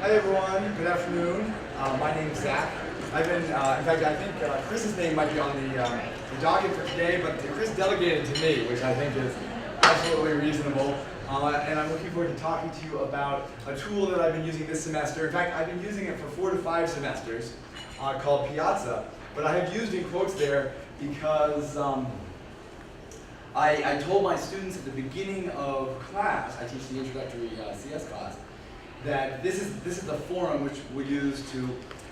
Hi everyone, good afternoon. My name is Zach. I've been, in fact, I think Chris's name might be on the docket for today, but Chris delegated to me, which I think is absolutely reasonable. And I'm looking forward to talking to you about a tool that I've been using this semester. In fact, I've been using it for 4 to 5 semesters called Piazza. But I have used in quotes there because I told my students at the beginning of class, I teach the introductory CS class, that this is the forum which we use to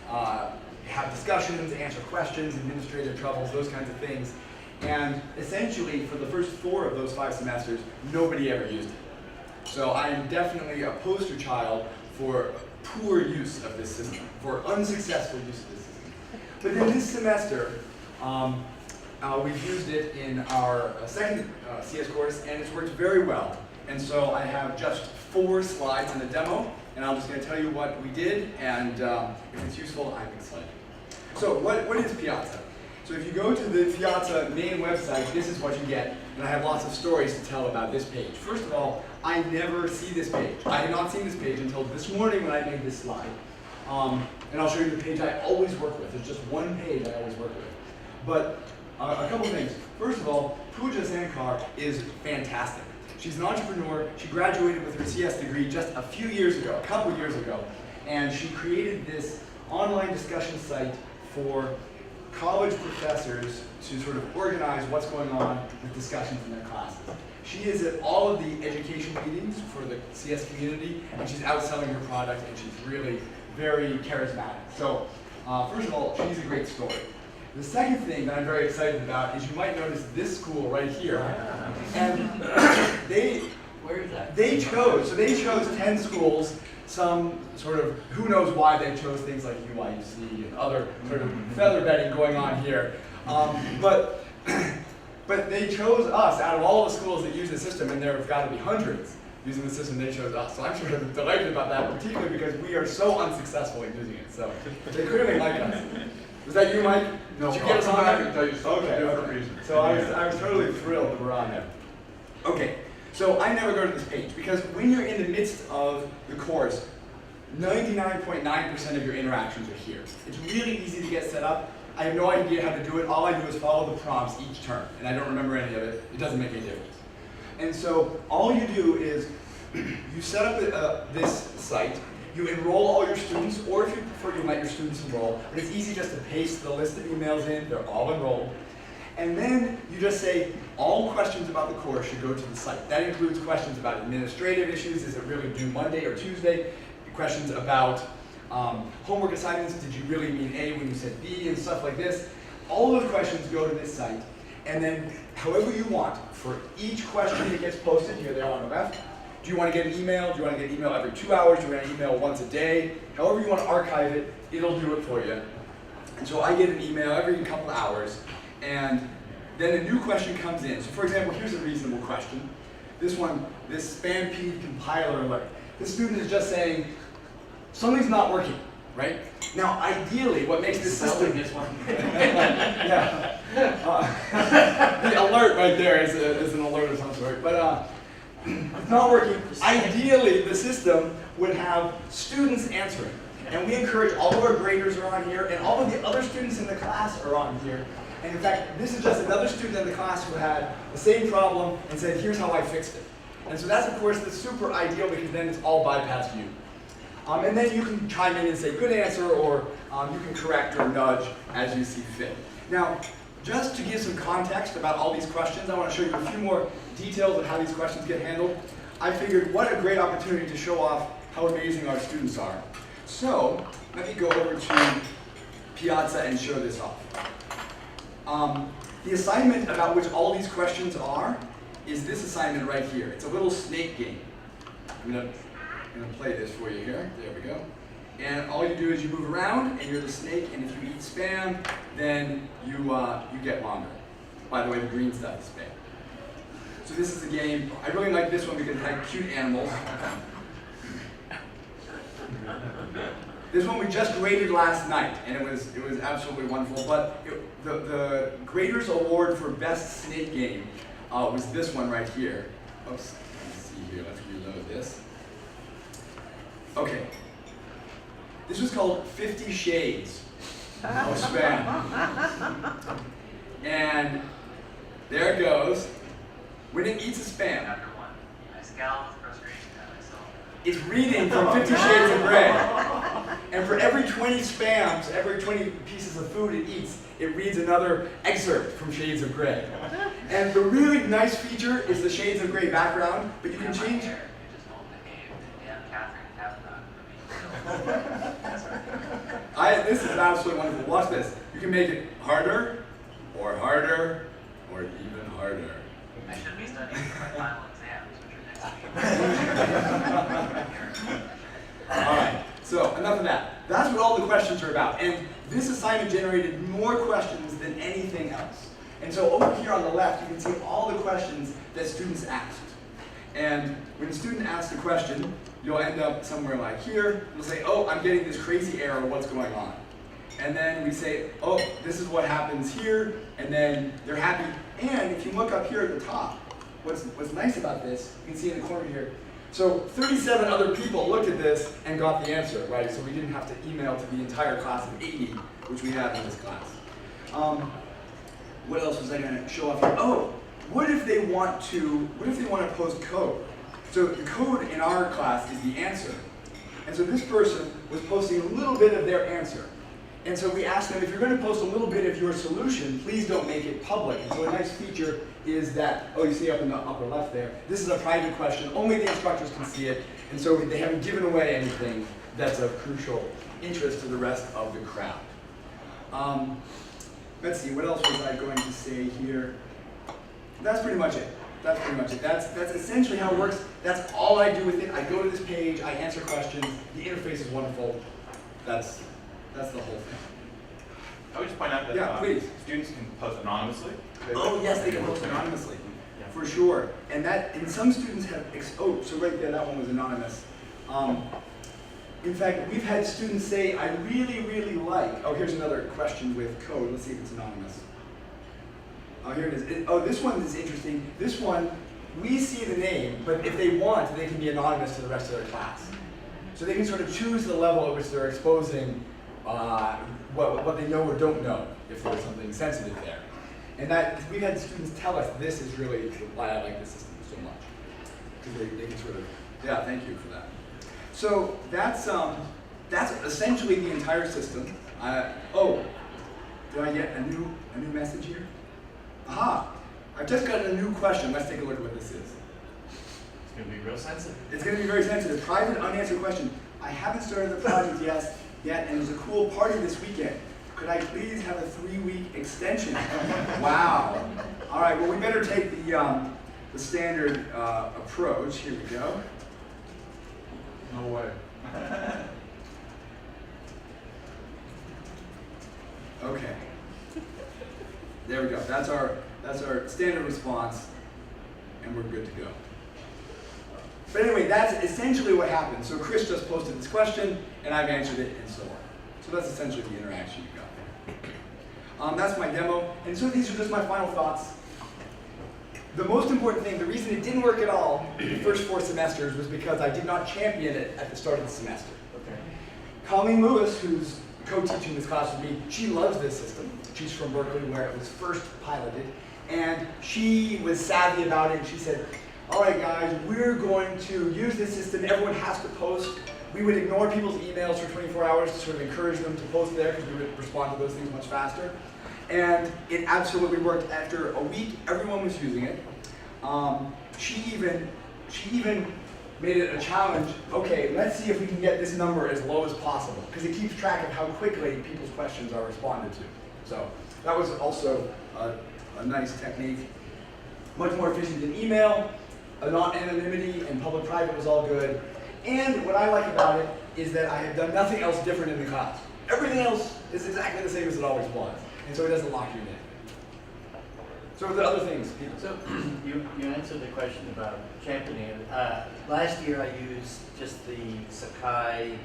have discussions, answer questions, administrative troubles, those kinds of things. And essentially, for the first 4 of those 5 semesters, nobody ever used it. So I am definitely a poster child for poor use of this system, for unsuccessful use of this system. But in this semester, we've used it in our second CS course, and it's worked very well. And so I have just 4 slides in the demo, and I'm just going to tell you what we did, and if it's useful, I'm excited. So what is Piazza? So if you go to the Piazza main website, this is what you get, and I have lots of stories to tell about this page. First of all, I never see this page. I had not seen this page until this morning when I made this slide. And I'll show you the page I always work with. There's just one page I always work with. But a couple things. First of all, Pooja Sankar is fantastic. She's an entrepreneur. She graduated with her CS degree just a few years ago, a couple years ago, and she created this online discussion site for college professors to sort of organize what's going on with discussions in their classes. She is at all of the education meetings for the CS community, and she's outselling her product, and she's really very charismatic. So, first of all, she's a great story. The second thing that I'm very excited about is you might notice this school right here. And they chose 10 schools, some sort of, who knows why they chose things like UIUC and other sort of feather bedding going on here. But they chose us out of all the schools that use the system, and there have got to be hundreds using the system. They chose us. So I'm sort of delighted about that, particularly because we are so unsuccessful in using it. So they clearly like us. Was that you, Mike? No, did you get us on I there? can tell you something different reason. So I was totally thrilled that we're on there. Okay, so I never go to this page because when you're in the midst of the course, 99.9% of your interactions are here. It's really easy to get set up. I have no idea how to do it. All I do is follow the prompts each term, and I don't remember any of it. It doesn't make any difference. And so all you do is you set up this site. You enroll all your students, or if you prefer, you let your students enroll. But it's easy just to paste the list of emails in. They're all enrolled. And then you just say, all questions about the course should go to the site. That includes questions about administrative issues. Is it really due Monday or Tuesday? Questions about homework assignments. Did you really mean A when you said B? And stuff like this. All those questions go to this site. And then, however you want, for each question that gets posted, here they are on the left. Do you want to get an email? Do you want to get an email every 2 hours? Do you want an email once a day? However you want to archive it, it'll do it for you. And so I get an email every couple of hours, and then a new question comes in. So for example, here's a reasonable question. This one, this Stampede compiler alert. The student is just saying, something's not working, right? Now ideally, what makes this system... this one. Yeah. The alert right there is an alert of some sort. But it's not working. Ideally, the system would have students answering. And we encourage all of our graders are on here, and all of the other students in the class are on here. And in fact, this is just another student in the class who had the same problem and said, here's how I fixed it. And so that's, of course, the super ideal because then it's all bypassed you. And then you can chime in and say good answer, or you can correct or nudge as you see fit. Now, just to give some context about all these questions, I want to show you a few more details of how these questions get handled. I figured what a great opportunity to show off how amazing our students are. So, let me go over to Piazza and show this off. The assignment about which all these questions are is this assignment right here. It's a little snake game. I'm going to play this for you here. There we go. And all you do is you move around, and you're the snake, and if you eat spam, then you get longer. By the way, the green stuff is spam. So this is a game. I really like this one because it had cute animals. This one we just graded last night, and it was absolutely wonderful. But the Graders Award for Best Snake Game was this one right here. Oops, let's see here. Let's reload this. Okay. This was called 50 Shades of Spam. And there it goes. When it eats a spam, Chapter 1. I scowl with frustration at myself. it's reading from 50 Shades of Grey. And for every 20 spams, every 20 pieces of food it eats, it reads another excerpt from Shades of Grey. And the really nice feature is the Shades of Grey background, but you can change. You just won't behave. Yeah, Catherine, have not. That's right. This is absolutely wonderful. Watch this. You can make it harder, or even harder. I should be studying for my final exams, which are next week. All right, so enough of that. That's what all the questions are about. And this assignment generated more questions than anything else. And so over here on the left, you can see all the questions that students asked. And when a student asks a question, you'll end up somewhere like here. You'll say, oh, I'm getting this crazy error, what's going on? And then we say, oh, this is what happens here, and then they're happy. And if you look up here at the top, what's nice about this, you can see in the corner here, so 37 other people looked at this and got the answer, right? So we didn't have to email to the entire class of 80, which we have in this class. What else was I going to show off here? Oh, what if they want to post code? So the code in our class is the answer. And so this person was posting a little bit of their answer. And so we asked them, if you're going to post a little bit of your solution, please don't make it public. And so a nice feature is that, oh, you see up in the upper left there, this is a private question. Only the instructors can see it. And so they haven't given away anything that's of crucial interest to the rest of the crowd. Let's see, what else was I going to say here? That's pretty much it. That's pretty much it. That's essentially how it works. That's all I do with it. I go to this page, I answer questions. The interface is wonderful. That's the whole thing. I would just point out that Yeah, please. students can post anonymously. Oh yes, they can post anonymously, for sure. And some students have, oh, so right there, that one was anonymous. In fact, we've had students say, I really, really like, oh, here's another question with code. Let's see if it's anonymous. Oh, here it is. Oh, this one is interesting. This one, we see the name, but if they want, they can be anonymous to the rest of their class. So they can sort of choose the level at which they're exposing what they know or don't know, if there's something sensitive there. And that, we've had students tell us this is really why I like the system so much. Because they can sort of, yeah, thank you for that. So that's essentially the entire system. Oh, did I get a new message here? Aha, I've just got a new question. Let's take a look at what this is. It's going to be real sensitive. It's going to be very sensitive. Private unanswered question. I haven't started the project yet, and there's a cool party this weekend. Could I please have a 3-week extension? Wow. All right, well, we better take the standard approach. Here we go. No way. Okay. There we go. That's our standard response, and we're good to go. But anyway, that's essentially what happened. So Chris just posted this question, and I've answered it, and so on. So that's essentially the interaction you got there. That's my demo, and so these are just my final thoughts. The most important thing, the reason it didn't work at all the first 4 semesters was because I did not champion it at the start of the semester. Okay. Colleen Lewis, who's co-teaching this class with me, she loves this system. She's from Berkeley, where it was first piloted, and she was savvy about it, and she said, all right guys, we're going to use this system, everyone has to post. We would ignore people's emails for 24 hours to sort of encourage them to post there because we would respond to those things much faster. And it absolutely worked. After a week, everyone was using it. She even made it a challenge. Okay, let's see if we can get this number as low as possible, because it keeps track of how quickly people's questions are responded to. So that was also a nice technique. Much more efficient than email. Anonymity and public-private was all good. And what I like about it is that I have done nothing else different in the class. Everything else is exactly the same as it always was. And so it doesn't lock you in. So the other things, Peter. So you answered the question about championing it. Last year I used just the Sakai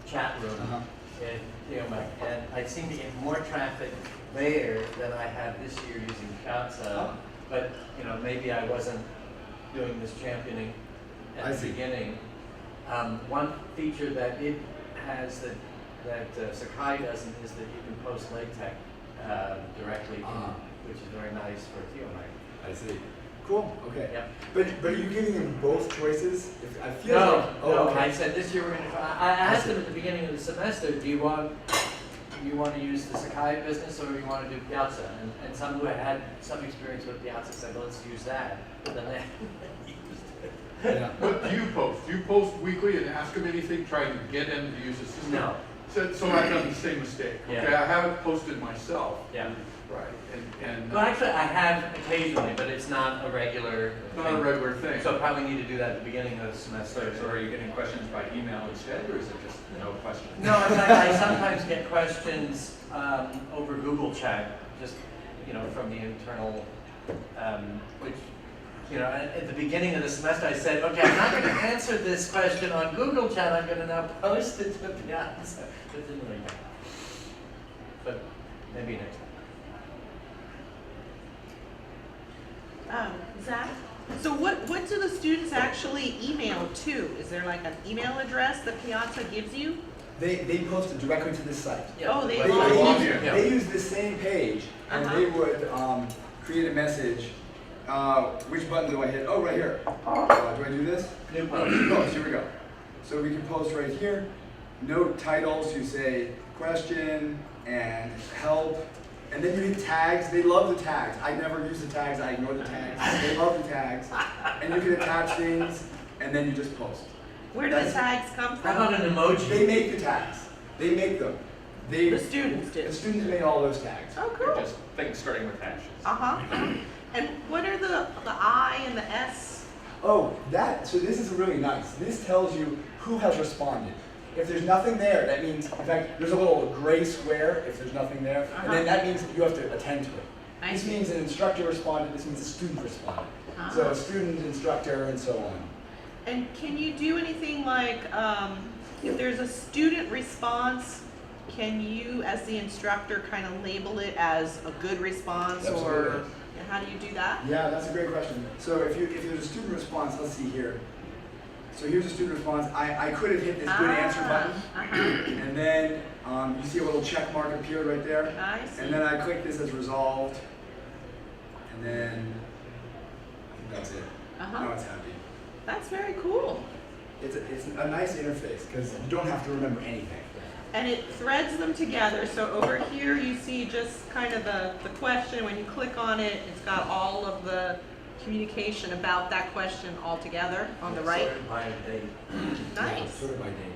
chat room, and I seem to get more traffic there than I have this year using Kata. But maybe I wasn't doing this championing at the beginning. One feature that it has that Sakai doesn't is that you can post LaTeX directly, which is very nice for TheoMic. I see. Cool. Okay. Yep. But are you giving them both choices? If, I feel No, like. Oh, no. okay. I said this year we're going to. I asked them at the beginning of the semester, do you want to use the Sakai business or do you want to do Piazza? And some who had some experience with Piazza said, well, let's use that. But then they used it. Yeah. What do you post? Do you post weekly and ask them anything, trying to get them to use the system? No. So I've done the same mistake. Okay, Yeah. I haven't posted myself. Yeah. Right, and Well, actually, I have occasionally, but it's not a regular. not a regular thing. So I probably need to do that at the beginning of the semester. So are you getting questions by email instead, or is it just no questions? No, in fact, I sometimes get questions over Google Chat, just, from the internal, which, at the beginning of the semester, I said, okay, I'm not going to answer this question on Google Chat. I'm going to now post it to Piazza. It didn't really happen. But maybe next time. Zach, so what do the students actually email to? Is there like an email address that Piazza gives you? They post it directly to this site. Oh, they They, log log in? in. Yeah. they use the same page, and Uh-huh. they would create a message. Which button do I hit? Oh, right here. Do I do this? New Oh, new post. Here we go. So we can post right here. Note titles. You say question and help, and then you hit tags. They love the tags. I never use the tags. I ignore the tags. They love the tags, and you can attach things, and then you just post. Where do the That's- tags come How about from? an emoji? They make the tags. They make them. They The students The do. students made all those tags. Oh, Or cool. just things starting with hashes? Uh-huh. And what are the I and the S? Oh, so this is really nice. This tells you who has responded. If there's nothing there, that means, in fact, there's a little gray square if there's nothing there, and then that means you have to attend to it. I This see. means an instructor responded, this means a student responded. So Ah. a student, instructor, and so on. And can you do anything like, if there's a student response, can you, as the instructor, kind of label it as a good response, or Absolutely. how do you do that? Yeah, that's a great question. So if there's a student response, let's see here. So here's a student response. I could have hit this good answer button, Uh-huh. and then you see a little check mark appear right there. I see. And then I click this as resolved, and then I think that's it. Uh-huh. Now it's happy. That's very cool. It's a nice interface because you don't have to remember anything. And it threads them together. So over here you see just kind of the question. When you click on it, it's got all of the communication about that question all together on the right. Sorted by date. Nice. Sort of by date.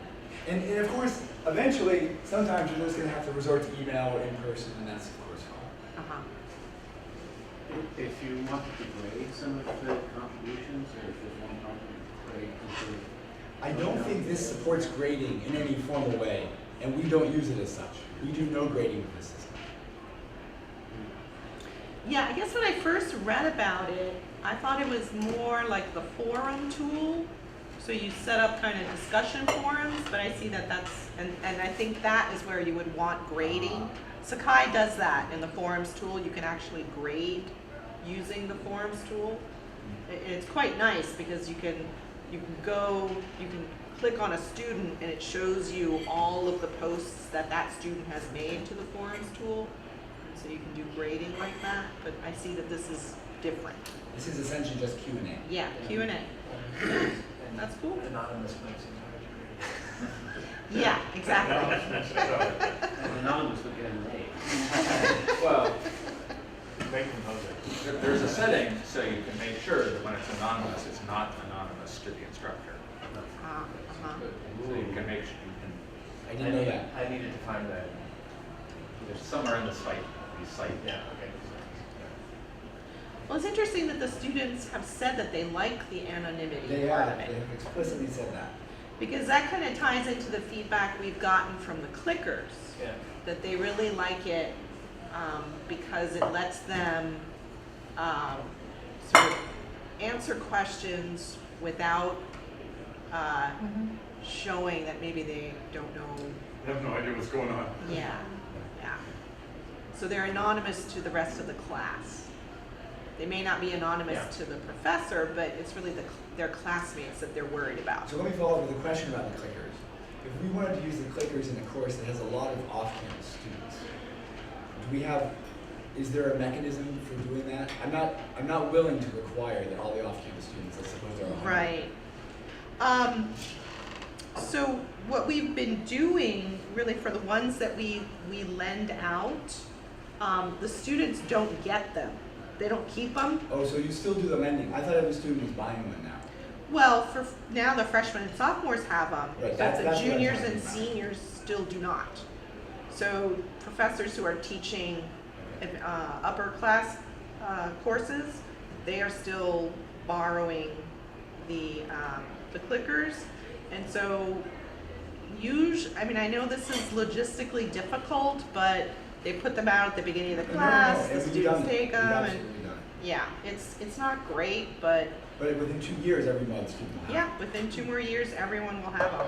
And of course, eventually, sometimes you're just going to have to resort to email or in person, and that's of course fine. Uh-huh. If you wanted to grade some of the contributions, or if there's one grade include. I don't think this supports grading in any formal way, and we don't use it as such. We do no grading with this system. Yeah, I guess when I first read about it, I thought it was more like the forum tool. So you set up kind of discussion forums, but I see that and I think that is where you would want grading. Sakai does that in the forums tool. You can actually grade using the forums tool. It's quite nice because you can click on a student and it shows you all of the posts that student has made to the forums tool. So you can do grading like that, but I see that this is different. This is essentially just Q&A. Yeah, Q&A. That's cool. Anonymous makes it hard to Yeah, exactly. An anonymous would get an A. Well, read. Make them post it. there's a setting so you can make sure that when it's anonymous, it's not anonymous to the instructor. So you can make sure I didn't know that. I needed to find that. there's somewhere in the site, Yeah, okay. Well, it's interesting that the students have said that they like the anonymity They part have. of They it. have explicitly said that. Because that kind of ties into the feedback we've gotten from the clickers, Yeah. that they really like it because it lets them sort of answer questions without showing that maybe they don't know. I have no idea what's going on. Yeah, yeah. So they're anonymous to the rest of the class. They may not be anonymous Yeah. to the professor, but it's really their classmates that they're worried about. So let me follow up with a question about the clickers. If we wanted to use the clickers in a course that has a lot of off-campus students, is there a mechanism for doing that? I'm not willing to require that all the off-campus students, I suppose there are 100. Right. So what we've been doing, really for the ones that we lend out, the students don't get them. They don't keep them. Oh, so you still do the lending? I thought every student was buying one now. Well, for now, the freshmen and sophomores have them, Right, but that's the what I'm juniors talking and about. seniors still do not. So professors who are teaching upper class courses, they are still borrowing the clickers, and so I mean, I know this is logistically difficult, but they put them out at the beginning of the class. The we've students done it. take We've them, and absolutely done it. yeah, it's not great, but But within 2 years, every month student will have yeah, within 2 more years, everyone will have them.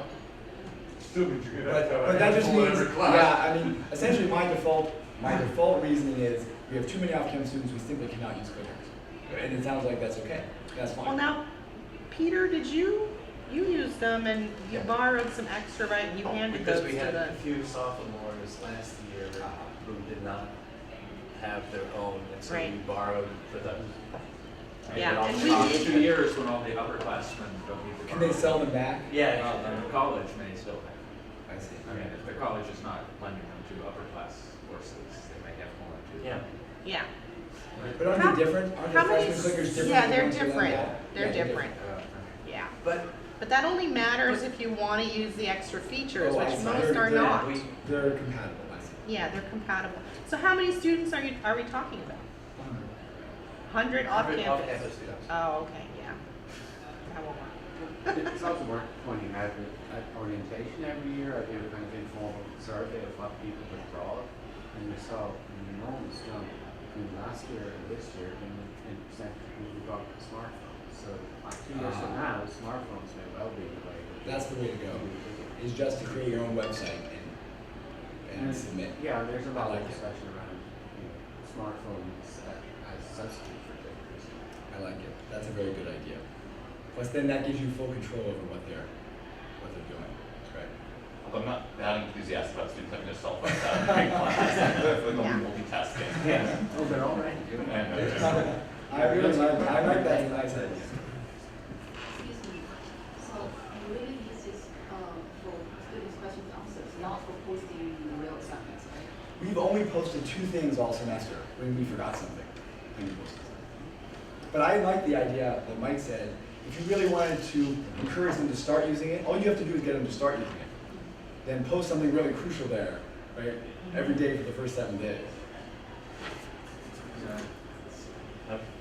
Still means you're gonna have to have But a that just handful in means, every class. yeah, I mean, essentially my default reasoning is we have too many off-campus students, we simply cannot use clickers. And it sounds like that's okay, that's fine. Well, now, Peter, did you used them and you borrowed some extra, right? You handed Because those we to had the. a few sophomores last year who did not have their own, and so we Right. borrowed for them. Yeah, But and we all- did- 2 years when all the upperclassmen don't need to. Can they sell them back? Yeah. Well, then the college may still have. I see. I mean, if the college is not lending them to upper class courses, they may have more to. Yeah. Yeah. But aren't How- they different? Aren't how the many freshman clickers different? yeah, than the they're ones who lend different. out? They're Yeah, different. Yeah. But But that only matters if you want to use the extra features, Oh, I which see. most are They're- not. They're compatible, I see. Yeah, they're compatible. So how many students are we talking about? 100 off 100 campus? off-campus students. Oh, okay, yeah. That won't work. It's also worth pointing out that at orientation every year, I do a kind of informal survey of what people have brought, and we saw an enormous jump between last year and this year in percent of people who brought smartphones. So 2 years from now, smartphones may well be the way. That's the way to go, is just to create your own website and submit. Yeah, there's a lot I of like it. discussion around smartphones as substitute for clickers. I like it. That's a very good idea. Plus, then that gives you full control over what they're doing. That's right. Although I'm not that enthusiastic about students having a cell phone during class. I feel like they'll be multitasking. Yeah. Oh, they're already doing it. I really like that. Nice idea. Excuse me, so you really use this for students' questions and answers, not for posting the real assignments, right? We've only posted 2 things all semester when we forgot something. When we posted something. But I like the idea that Mike said, if you really wanted to encourage them to start using it, all you have to do is get them to start using it. Then post something really crucial there, right? Every day for the first 7 days.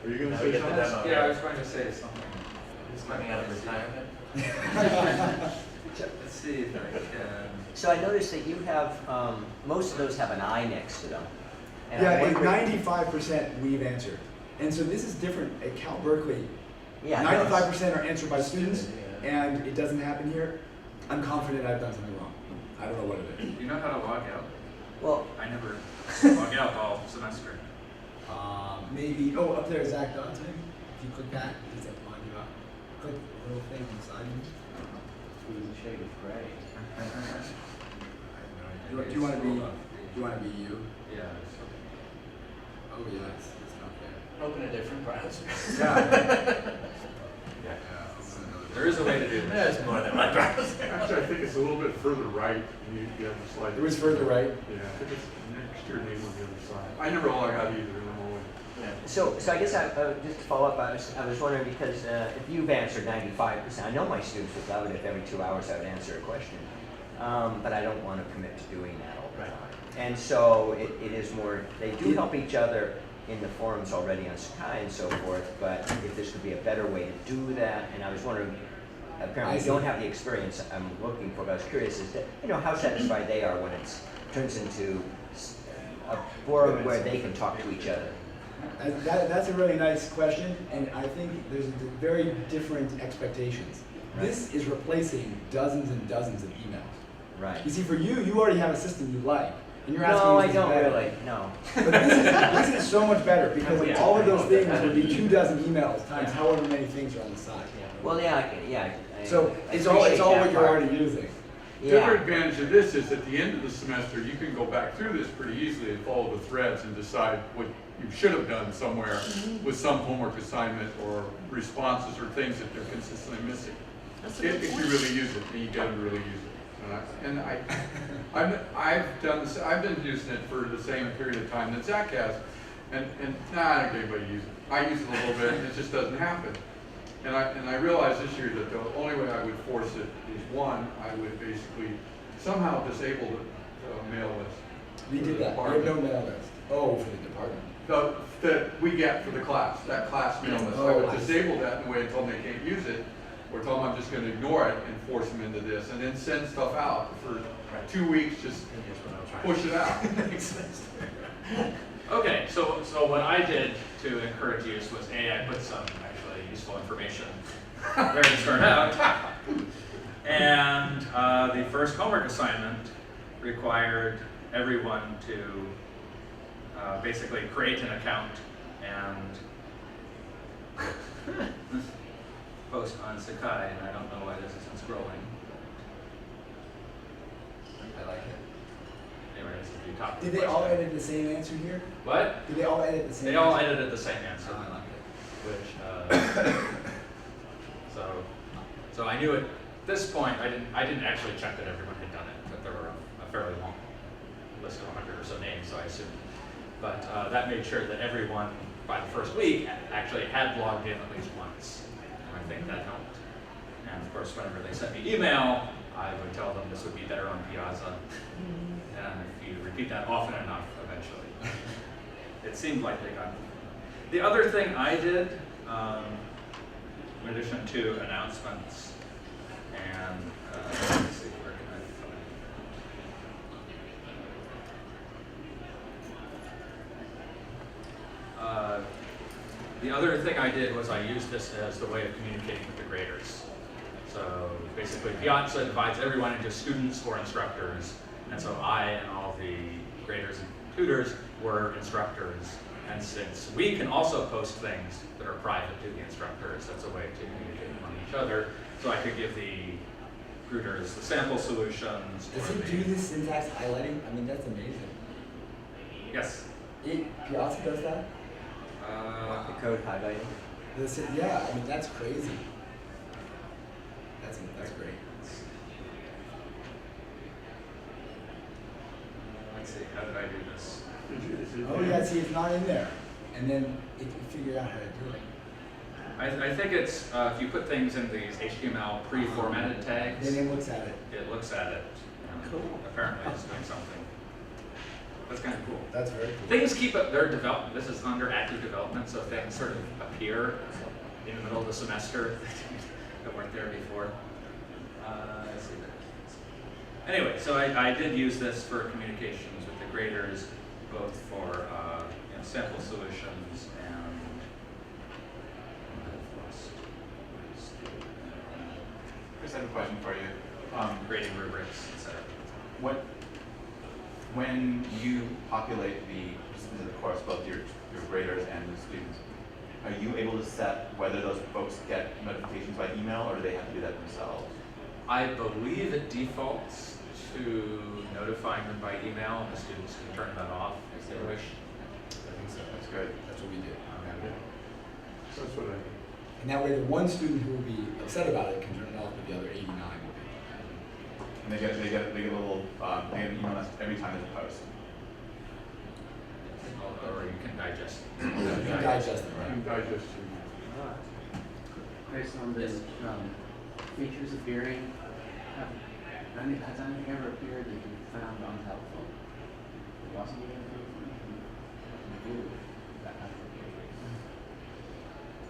Are you gonna Now say we get the something? demo. Yeah, I was going to say something. He's coming out of retirement. Let's see if I can. So I noticed that you have, most of those have an I next to them. And I'm Yeah, wondering- 95% we've answered. And so this is different at Cal Berkeley. Yeah, 95% are answered by students, and it doesn't happen here. I'm confident I've done something wrong. I don't know what it is. Do you know how to log out? Well, I never log out all semester. Maybe, oh, up there, Zach Dante. If you click that, does that log you out? Click the little thing on the side. It was a shade of gray. Do you want to be you? Yeah. Oh, yeah, it's not there. Open a different browser. Yeah. There is a way to do this. There's more than one browser. Actually, I think it's a little bit further right. You have the slide. It was further right. Yeah, I think it's next to your name on the other side. I never log out either, and I'm always. so I guess just to follow up, I was wondering because if you've answered 95%, I know my students would love it if every 2 hours I would answer a question. But I don't want to commit to doing that all the Right. time. And so it is more, they do help each other in the forums already on Sakai and so forth, but if this could be a better way to do that, and I was wondering, apparently you don't have the experience I'm looking for, but I was curious as to, how satisfied they are when it turns into a forum where they can talk to each other. That's a really nice question, and I think there's very different expectations. Right. This is replacing dozens and dozens of emails. Right. You see, for you already have a system you like, and you're asking No, if I it's don't better. really, no. But this is so much better because Yeah. all of those things would be 24 emails times however many things are on the side. Well, yeah, So I it's all appreciate what that you're part. already using. The other Yeah. advantage of this is at the end of the semester, you can go back through this pretty easily and follow the threads and decide what you should have done somewhere with some homework assignment or responses or things that they're consistently missing. That's a good If you point. really use it, and you gotta really use it. I've done this, I've been using it for the same period of time that Zach has, and I don't get anybody use it. I use it a little bit, and it just doesn't happen. And I realized this year that the only way I would force it is, one, I would basically somehow disable the mail list. We for did the that. We have no department. mail list. Oh, for the department. That we get for the class, that class mail list. I Oh, would I see. disable that in a way until they can't use it, or tell them I'm just gonna ignore it and force them into this, and then send stuff out for 2 weeks, just push it out. Okay, so what I did to encourage use was I put some actually useful information there to start out. And the first homework assignment required everyone to basically create an account and post on Sakai, and I don't know why this isn't scrolling. I like it. Anyway, this is the top. Did they all edit the same answer here? What? Did they all edit the same They all answer? edited the same answer. Oh, I like it. Which so I knew at this point I didn't actually check that everyone had done it, but there were a fairly long list of 100 or so names, so I assumed. But that made sure that everyone by the first week actually had logged in at least once. And I think that helped. And of course, whenever they sent me email, I would tell them this would be better on Piazza. And if you repeat that often enough, eventually, it seemed like they got. The other thing I did, in addition to announcements, and let's see, where can I find? The other thing I did was I used this as the way of communicating with the graders. So basically, Piazza divides everyone into students or instructors, and so I and all the graders and tutors were instructors. And since we can also post things that are private to the instructors, that's a way to communicate among each other. So I could give the tutors the sample solutions. Does or it the- do this syntax highlighting? I mean, that's amazing. Yes. Piazza does that? The code highlighting. Yeah, I mean, that's crazy. That's great. Let's see, how did I do this? Oh yeah, see, it's not in there. And then it figured out how to do it. I think it's, if you put things in these HTML pre-formatted tags, Then it looks at it. it looks at it. And Cool. apparently it's doing something. That's kind of cool. That's very cool. Things keep up their development. This is under active development, so things sort of appear in the middle of the semester that weren't there before. Let's see. Anyway, so I did use this for communications with the graders, both for sample solutions and Chris, I have a question for you. grading rubrics, etc. When you populate the course, both your graders and the students, are you able to set whether those folks get notifications by email, or do they have to do that themselves? I believe it defaults to notifying them by email, and the students can turn that off if they wish. I think so. That's good. That's what we did. That's what I did. And that way, the one student who will be upset about it can turn it off, but the other 89 will be. And they get a little they get an email message every time there's a post. Or you can digest. You can digest it, You right? can digest it. Chris, on the features appearing, has anything ever appeared that you found unhelpful? It wasn't even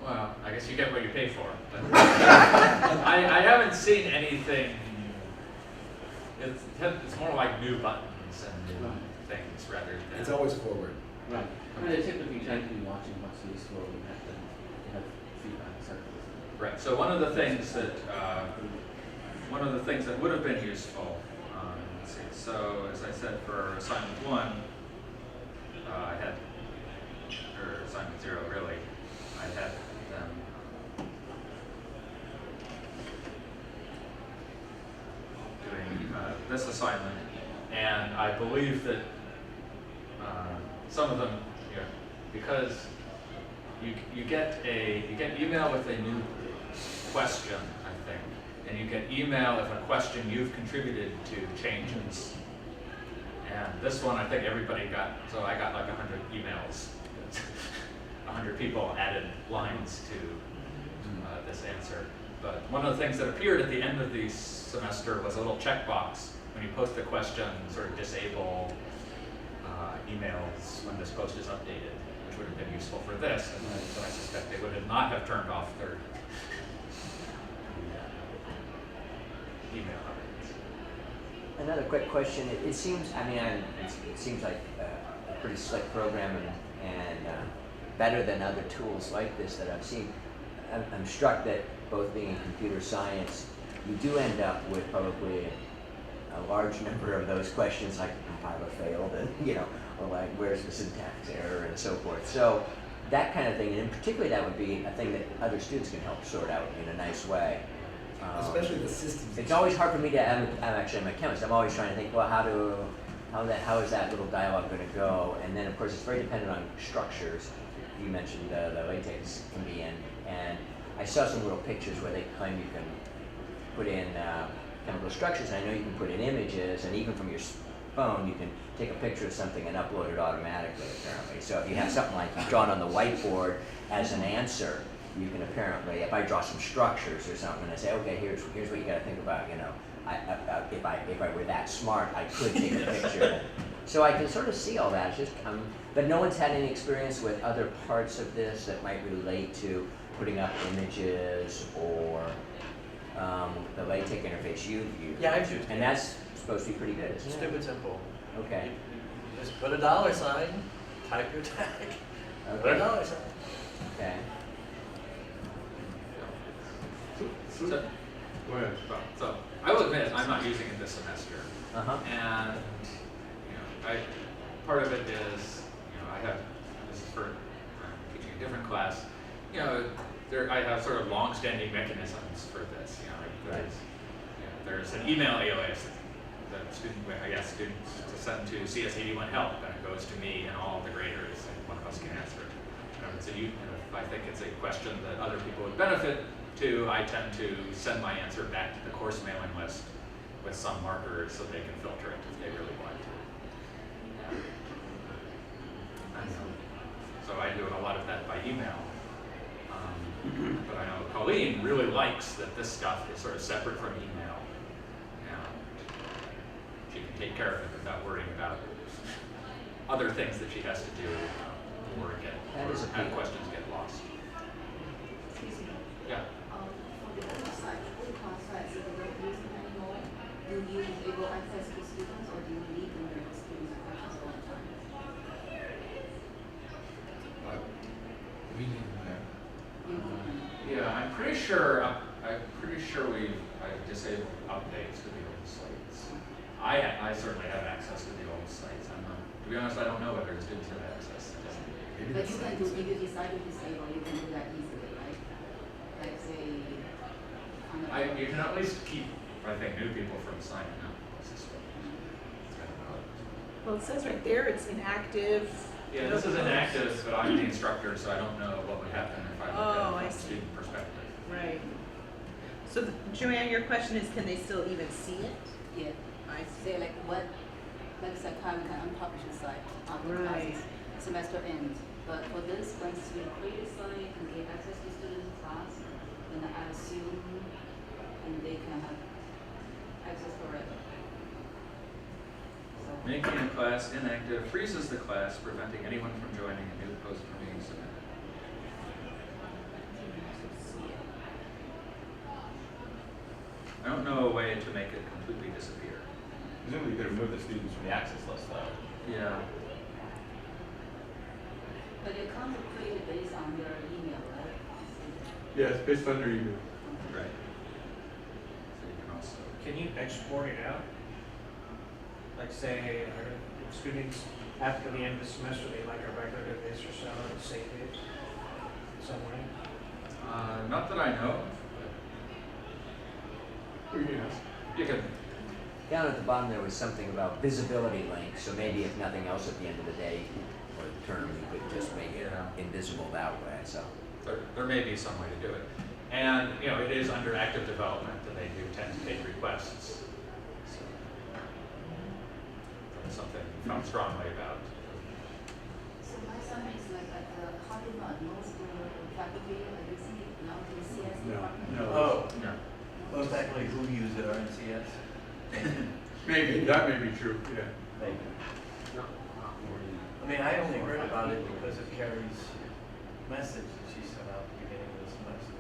Well, I guess you get what you pay for. But I haven't seen anything. It's more like new buttons and new things rather than. It's always forward. Right. I mean, typically you tend to be watching what's useful and have feedback circles. Right. So one of the things that would have been useful. Let's see. So as I said, for assignment 1, I had, or assignment 0 really, I had them doing this assignment, and I believe that some of them, you know, because you get email with a new question, I think, and you get email if a question you've contributed to changes. And this one, I think everybody got, so I got like 100 emails. 100 people added lines to this answer. But one of the things that appeared at the end of the semester was a little checkbox. When you post a question, sort of disable emails when this post is updated, which would have been useful for this. And I suspect they would not have turned off their email updates. Another quick question. It seems, I mean, it seems like a pretty slick program and better than other tools like this that I've seen. I'm struck that both being in computer science, you do end up with probably a large number of those questions like the compiler failed and, you know, or like where's the syntax error and so forth. So that kind of thing, and particularly that would be a thing that other students can help sort out in a nice way. Especially the systems. It's always hard for me to, I'm actually a chemist, I'm always trying to think, well, how is that little dialogue going to go? And then of course it's very dependent on structures. You mentioned the latex can be in, and I saw some little pictures where they claim you can put in chemical structures, and I know you can put in images, and even from your phone you can take a picture of something and upload it automatically apparently. So if you have something like you've drawn on the whiteboard as an answer, you can apparently, if I draw some structures or something and I say, okay, here's what you got to think about, you know, if I were that smart, I could take a picture. So I can sort of see all that. It's just, but no one's had any experience with other parts of this that might relate to putting up images or the LaTeX interface you've used. Yeah, I've used it. And that's supposed to be pretty good, isn't it? Stupid simple. Okay. You just put a $sign, type your tag, put a Okay. $sign. Okay. So, go ahead. So I will admit I'm not using it this semester, Uh-huh. and you know, part of it is, you know, I have, this is for teaching a different class, you know, I have sort of long-standing mechanisms for this. You know, like there's an email alias that I ask students to send to CS81 help, and it goes to me and all the graders, and one of us can answer it. And if I think it's a question that other people would benefit to, I tend to send my answer back to the course mailing list with some markers so they can filter it if they really want to. So I do a lot of that by email. But I know Colleen really likes that this stuff is sort of separate from email. And she can take care of it without worrying about other things that she has to do or have questions get lost. Excuse me. Yeah. For the website, all the class sites that they don't use them anymore, do you enable access to students or do you leave them there for students to questions all the time? Yeah, I'm pretty sure I've disabled updates to the old sites. I certainly have access to the old sites. To be honest, I don't know whether students have access. But you can do, if you decide to disable, you can do that easily, right? Like say, You can at least keep, I think, new people from signing up. Well, it says right there it's inactive. Yeah, this is inactive, but I'm the instructor, so I don't know what would happen if I look Oh, at I it from a see. student perspective. Right. So, Joanne, your question is, can they still even see it? yeah, I say like what, like I said, we can unpublish the site after Right. classes, semester ends. But for this, once we create a site and get access to students' class, then I assume and they can have access forever. So, Making a class inactive freezes the class, preventing anyone from joining a new post from being submitted. I don't know a way to make it completely disappear. Presumably you could remove the students from the access list though. Yeah. but the account is created based on their email, right? Yes, based on your email. Right. So you can also. Can you export it out? Like say, if students after the end of the semester, they like a record of this or so, and save it somewhere? Not that I know of. Yes. You can down at the bottom there was something about visibility links, so maybe if nothing else at the end of the day or the term, you could just make it invisible that way, so. There may be some way to do it. And, you know, it is under active development, and they do tend to take requests. So, that's something we felt strongly about. So my son is like at the Harvard Law School faculty, are using it now in the CS department? Oh, Yeah. well, technically, who used it, RNCS? Maybe, that may be true, yeah. Maybe. Not more than. I mean, I only heard about it because of Carrie's message that she sent out at the beginning of this semester.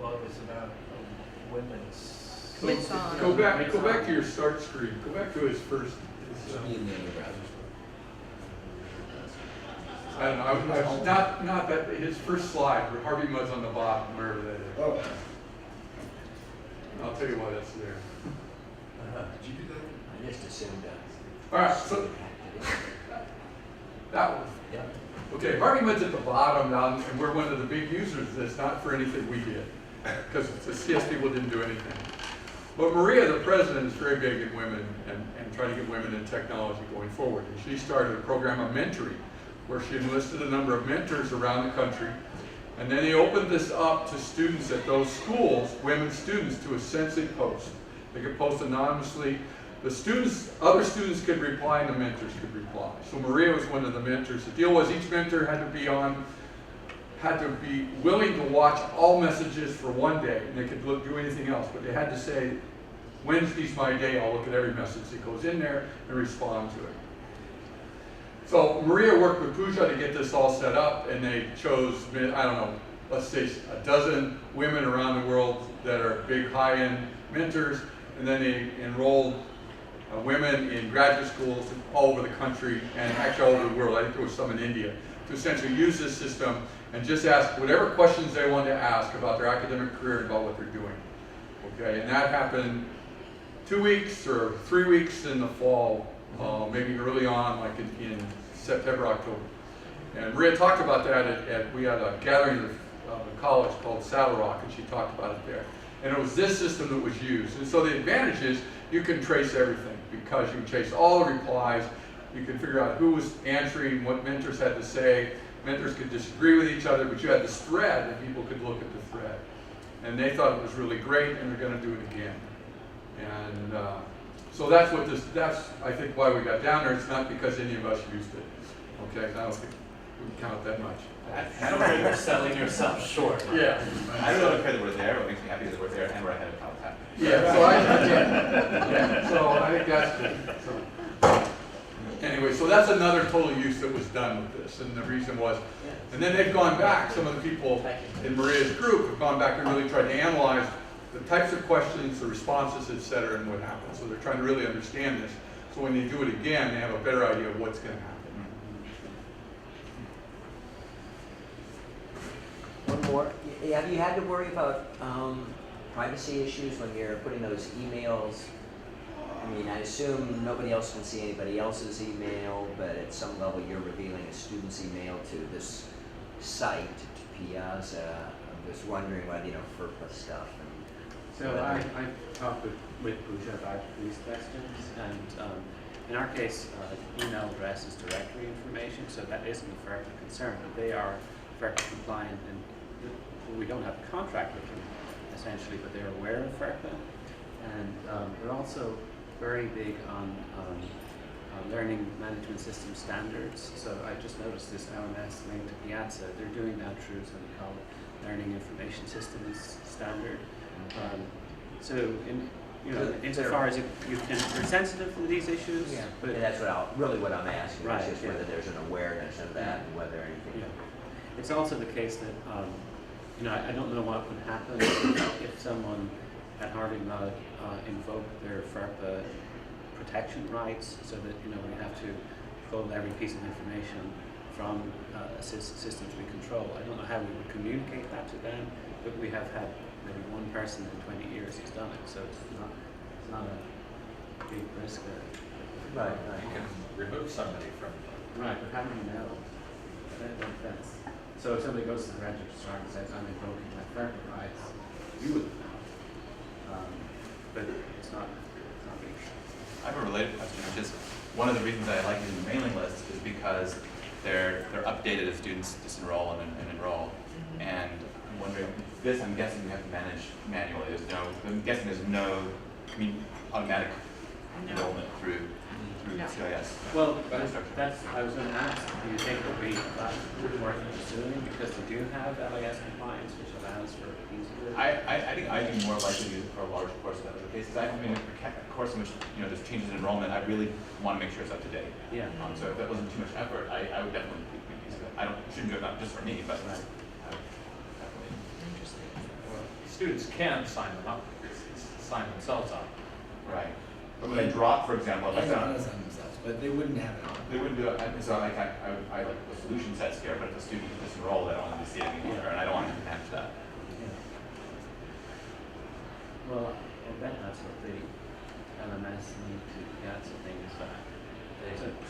Well, it was about women's. It's on. Go back to your start screen, go back to his first, his, I don't know, I was not that, his first slide, where Harvey Mudd's on the bottom, wherever that is. Oh. I'll tell you why that's there. Did you do that? I just assumed, All right, so that one. yeah. Okay, Harvey Mudd's at the bottom now, and we're one of the big users of this, not for anything we did, because the CS people didn't do anything. But Maria, the president, is very big in women and trying to get women in technology going forward. And she started a program of mentoring, where she enlisted a number of mentors around the country. And then they opened this up to students at those schools, women students, to essentially post. They could post anonymously. The students, other students could reply and the mentors could reply. So Maria was one of the mentors. The deal was each mentor had to be willing to watch all messages for one day, and they could do anything else, but they had to say, Wednesday's my day, I'll look at every message that goes in there and respond to it. So Maria worked with Pooja to get this all set up, and they chose, I don't know, let's say a dozen women around the world that are big high-end mentors, and then they enrolled women in graduate schools all over the country, and actually all over the world. I think there was some in India, to essentially use this system and just ask whatever questions they wanted to ask about their academic career and about what they're doing. Okay, and that happened 2 weeks or 3 weeks in the fall, maybe early on, like in September, October. And Maria talked about that we had a gathering of the college called Saddle Rock, and she talked about it there. And it was this system that was used. And so the advantage is you can trace everything, because you can trace all the replies. You can figure out who was answering, what mentors had to say. Mentors could disagree with each other, but you had this thread and people could look at the thread. And they thought it was really great, and they're going to do it again. And so that's I think why we got down there. It's not because any of us used it. Okay, I don't think we can count that much. I don't think you're selling yourself short. Yeah. I don't know the credit we're there, what makes me happy is that we're there and we're ahead of how it's happening. Yeah, so I think that's good. So, anyway, so that's another total use that was done with this, and the reason was, and then they've gone back, some of the people in Maria's group have gone back and really tried to analyze the types of questions, the responses, et cetera, and what happened. So they're trying to really understand this. So when they do it again, they have a better idea of what's going to happen. One more. Have you had to worry about privacy issues when you're putting those emails? I mean, I assume nobody else can see anybody else's email, but at some level you're revealing a student's email to this site, to Piazza. I'm just wondering whether, FERPA stuff. So I talked with Pooja about these questions, and in our case, email address is directory information, so that isn't a FERPA concern, but they are FERPA compliant, and we don't have a contract with them, essentially, but they're aware of FERPA, and they're also very big on learning management system standards. So I just noticed this LMS linked to Piazza. They're doing that through something called Learning Information Systems Standard. So insofar as you're sensitive to these issues, Yeah, but and that's what I'm asking, Right, is just yeah. whether there's an awareness of that and whether anything. yeah. It's also the case that I don't know what would happen if someone at Harvey Mudd invoked their FERPA protection rights, so that we have to pull every piece of information from systems we control. I don't know how we would communicate that to them, but we have had maybe one person in 20 years who's done it, so it's not a big risk. Right. You can remove somebody from. Right, but how do you know? That's so if somebody goes to the registrar and says, I'm invoking my FERPA rights, you would know. But it's not big. I have a related question, which is, one of the reasons I like using the mailing list is because they're updated as students disenroll and enroll. And I'm wondering, this I'm guessing we have to manage manually. I'm guessing there's no automatic enrollment through No. CIS. Well, Infrastructure. that's, I was gonna ask, do you think it'll be worth pursuing, because they do have LAS compliance, which allows for easier? I think I'd be more likely to use it for a large course if that was the case. Because a course in which there's changes in enrollment, I really want to make sure it's up to date. Yeah. So if that wasn't too much effort, I would definitely use it. Shouldn't do it not just for me, but Right. I would definitely. Students can sign them up, sign themselves up. Right. But when they drop, for example, if I They don't found, understand themselves, but they wouldn't have it on. they wouldn't do it. So I like the solution sets here, but if a student disenrolled, I don't want them to see it anymore, and I don't want them to manage that. Well, I bet that's what the LMS need to get some things back.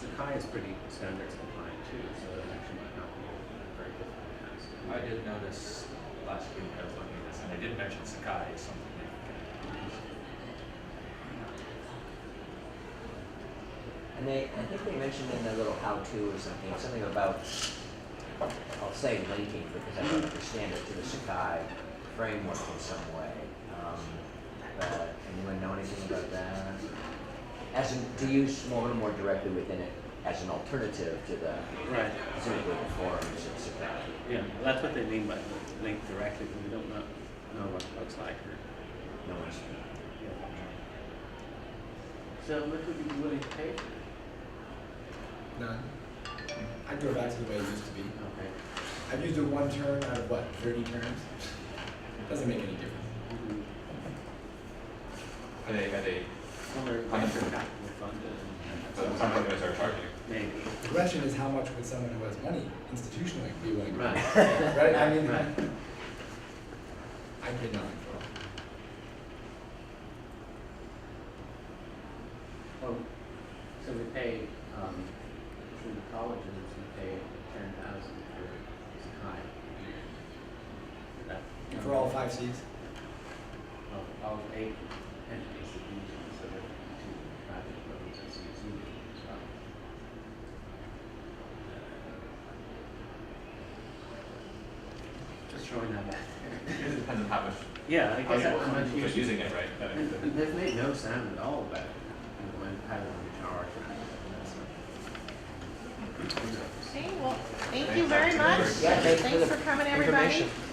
Sakai is pretty standards compliant too, so it actually might not be a very difficult task. I did notice last week I was looking at this, and I did mention Sakai as something that you can use. And I think they mentioned in the little how-to or something about, I'll say linking because I don't understand it, to the Sakai framework in some way. But anyone know anything about that? As in, to use a little more directly within it as an alternative to the, Right. specifically the forums of Sakai. Yeah, that's what they mean by link directly, but we don't know what it looks like or. No one's, Yeah. So what would you be willing to pay for it? None. I'd go back to the way it used to be. Okay. I've used it one term out of 30 terms? Doesn't make any difference. Mm-hmm. Are they Well, they're venture capital funded so and some companies are charging? maybe. The question is, how much would someone who has money institutionally be willing to Right. pay? Right? I mean, Right. I pay nothing for it. Oh, so we pay, through the colleges, we pay 10,000 for Sakai. That- For all 5 Cs? All 8 entities that use it, so there are 2 private programs and CSU as well. Just showing that back. It depends on how much. Yeah, I guess how how much people are use. using it, right? That makes And they've made no sound at all about it, when having to charge. Okay, well, thank you very much. Yeah, thanks for the Thanks for coming, everybody. information.